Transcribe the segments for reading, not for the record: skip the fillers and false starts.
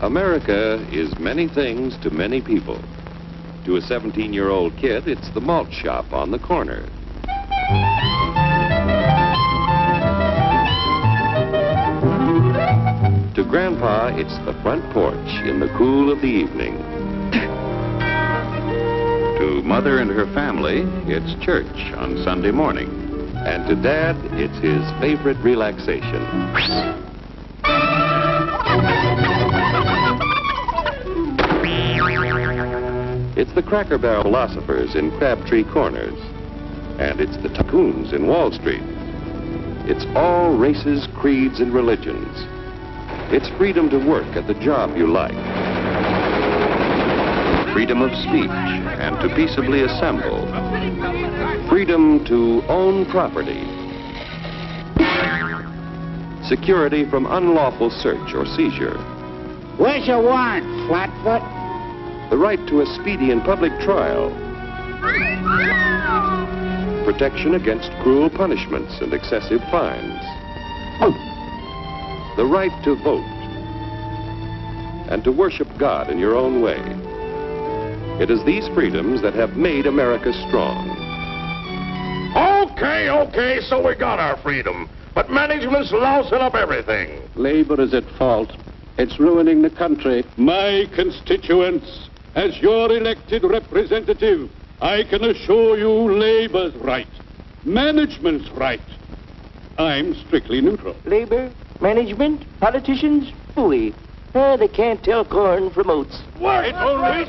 America is many things to many people. To a 17-year-old kid, it's the malt shop on the corner. To Grandpa, it's the front porch in the cool of the evening. To Mother and her family, it's church on Sunday morning. And to Dad, it's his favorite relaxation. It's the Cracker Barrel philosophers in Crabtree Corners. And it's the tycoons in Wall Street. It's all races, creeds, and religions. It's freedom to work at the job you like. Freedom of speech and to peaceably assemble. Freedom to own property. Security from unlawful search or seizure. Where's your warrant, Flatfoot? The right to a speedy and public trial. Protection against cruel punishments and excessive fines. The right to vote. And to worship God in your own way. It is these freedoms that have made America strong. Okay, so we got our freedom. But management's lousing up everything. Labor is at fault. It's ruining the country. My constituents, as your elected representative, I can assure you Labor's right. Management's right. I'm strictly neutral. Labor, management, politicians, phooey. They can't tell corn from oats. Work! Hurry,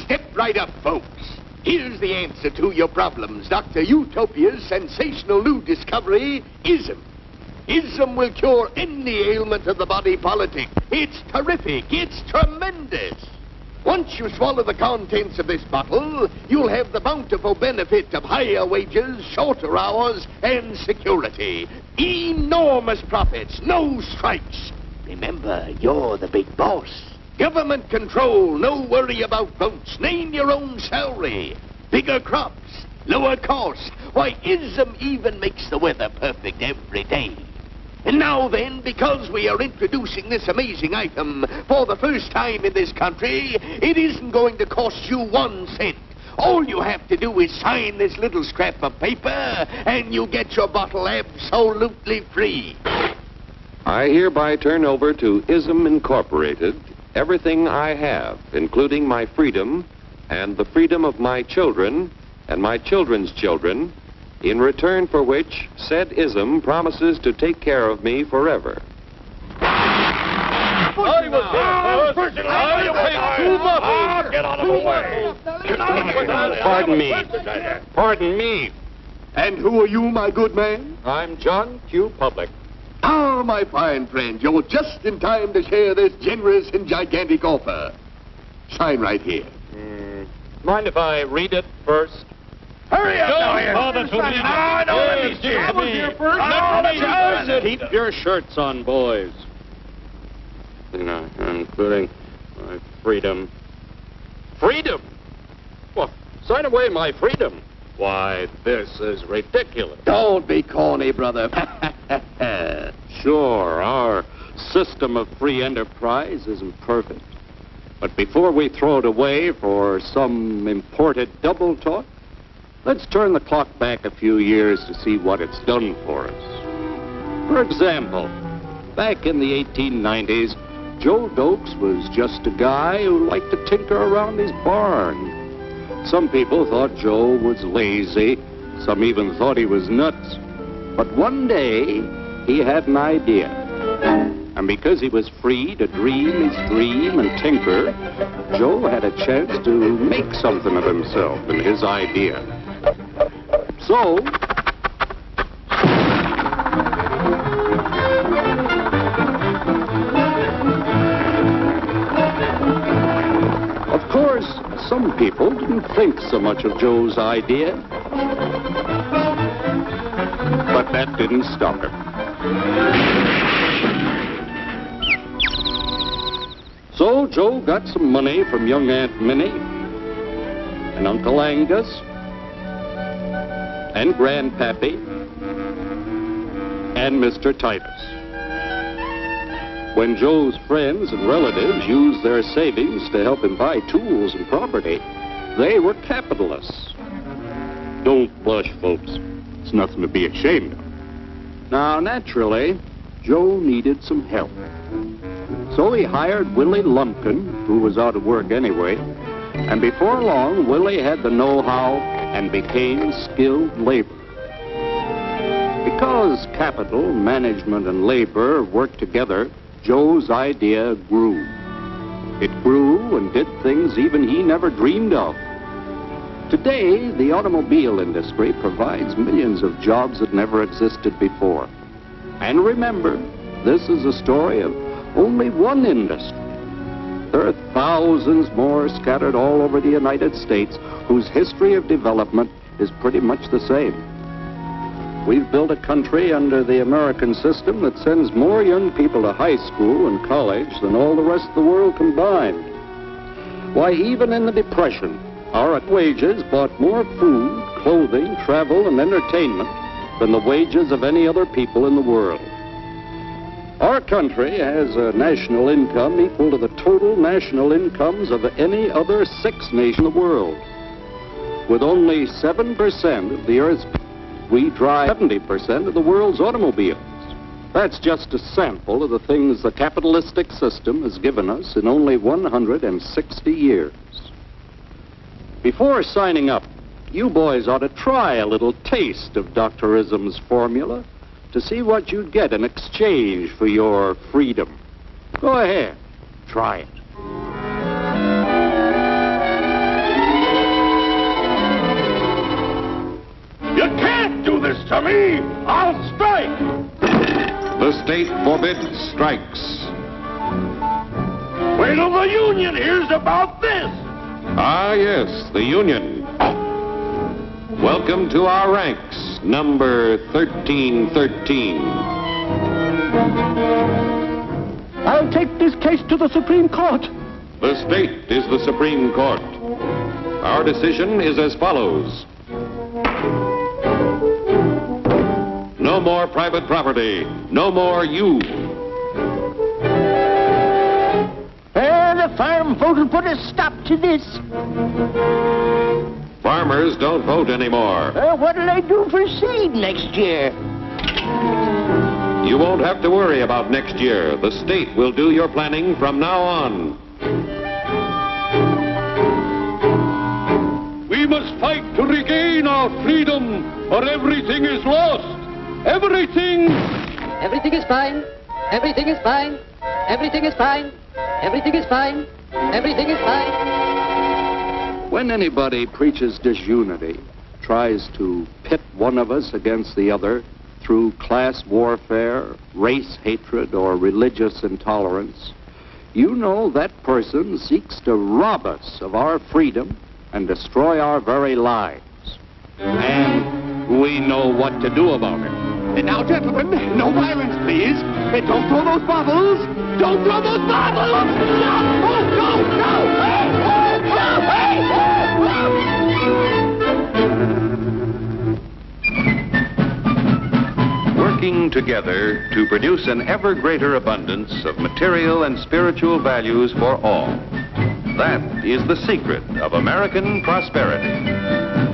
step right up, folks. Here's the answer to your problems. Dr. Utopia's sensational new discovery, ism. Ism will cure any ailment of the body politic. It's terrific. It's tremendous. Once you swallow the contents of this bottle, you'll have the bountiful benefit of higher wages, shorter hours, and security. Enormous profits, no strikes. Remember, you're the big boss. Government control, no worry about votes. Name your own salary. Bigger crops, lower costs. Why, ism even makes the weather perfect every day. And now then, because we are introducing this amazing item for the first time in this country, it isn't going to cost you 1 cent. All you have to do is sign this little scrap of paper, and you get your bottle absolutely free. I hereby turn over to ISM Incorporated everything I have, including my freedom and the freedom of my children and my children's children, in return for which said ISM promises to take care of me forever. Get out of the way! Pardon me. And who are you, my good man? I'm John Q. Public. Ah, my fine friend, you're just in time to share this generous and gigantic offer. Sign right here. Mind if I read it first? Hurry up now here! Keep your shirts on, boys. You know, including my freedom. Freedom? Well, sign away my freedom. Why, this is ridiculous. Don't be corny, brother. Sure, our system of free enterprise isn't perfect. But before we throw it away for some imported double talk, let's turn the clock back a few years to see what it's done for us. For example, back in the 1890s, Joe Dokes was just a guy who liked to tinker around his barn. Some people thought Joe was lazy. Some even thought he was nuts. But one day, he had an idea. And because he was free to dream his dream and tinker, Joe had a chance to make something of himself and his idea. So, of course, some people didn't think so much of Joe's idea. But that didn't stop him. So Joe got some money from young Aunt Minnie and Uncle Angus and Grandpappy and Mr. Titus. When Joe's friends and relatives used their savings to help him buy tools and property, they were capitalists. Don't blush, folks. It's nothing to be ashamed of. Now, naturally, Joe needed some help. So he hired Willie Lumpkin, who was out of work anyway, and before long, Willie had the know-how and became skilled labor. Because capital, management, and labor worked together, Joe's idea grew. It grew and did things even he never dreamed of. Today, the automobile industry provides millions of jobs that never existed before. And remember, this is a story of only one industry. There are thousands more scattered all over the United States whose history of development is pretty much the same. We've built a country under the American system that sends more young people to high school and college than all the rest of the world combined. Why, even in the Depression, our wages bought more food, clothing, travel, and entertainment than the wages of any other people in the world. Our country has a national income equal to the total national incomes of any other 6 nation in the world. With only 7% of the Earth's people, we drive 70% of the world's automobiles. That's just a sample of the things the capitalistic system has given us in only 160 years. Before signing up, you boys ought to try a little taste of Dr. Ism's formula to see what you'd get in exchange for your freedom. Go ahead, try it. You can't do this to me! I'll strike! The state forbids strikes. Wait till the union hears about this! Ah, yes, the union. Welcome to our ranks, number 1313. I'll take this case to the Supreme Court. The state is the Supreme Court. Our decision is as follows. No more private property. No more you. The farm vote will put a stop to this. Farmers don't vote anymore. What'll I do for seed next year? You won't have to worry about next year. The state will do your planning from now on. We must fight to regain our freedom, or everything is lost. Everything! Everything is fine. Everything is fine. Everything is fine. Everything is fine. Everything is fine. When anybody preaches disunity, tries to pit one of us against the other through class warfare, race hatred, or religious intolerance, you know that person seeks to rob us of our freedom and destroy our very lives. And we know what to do about it. Now, gentlemen, no violence, please. Don't throw those bottles. Don't throw those bottles! No! Oh, no! No! Hey! Working together to produce an ever greater abundance of material and spiritual values for all. That is the secret of American prosperity.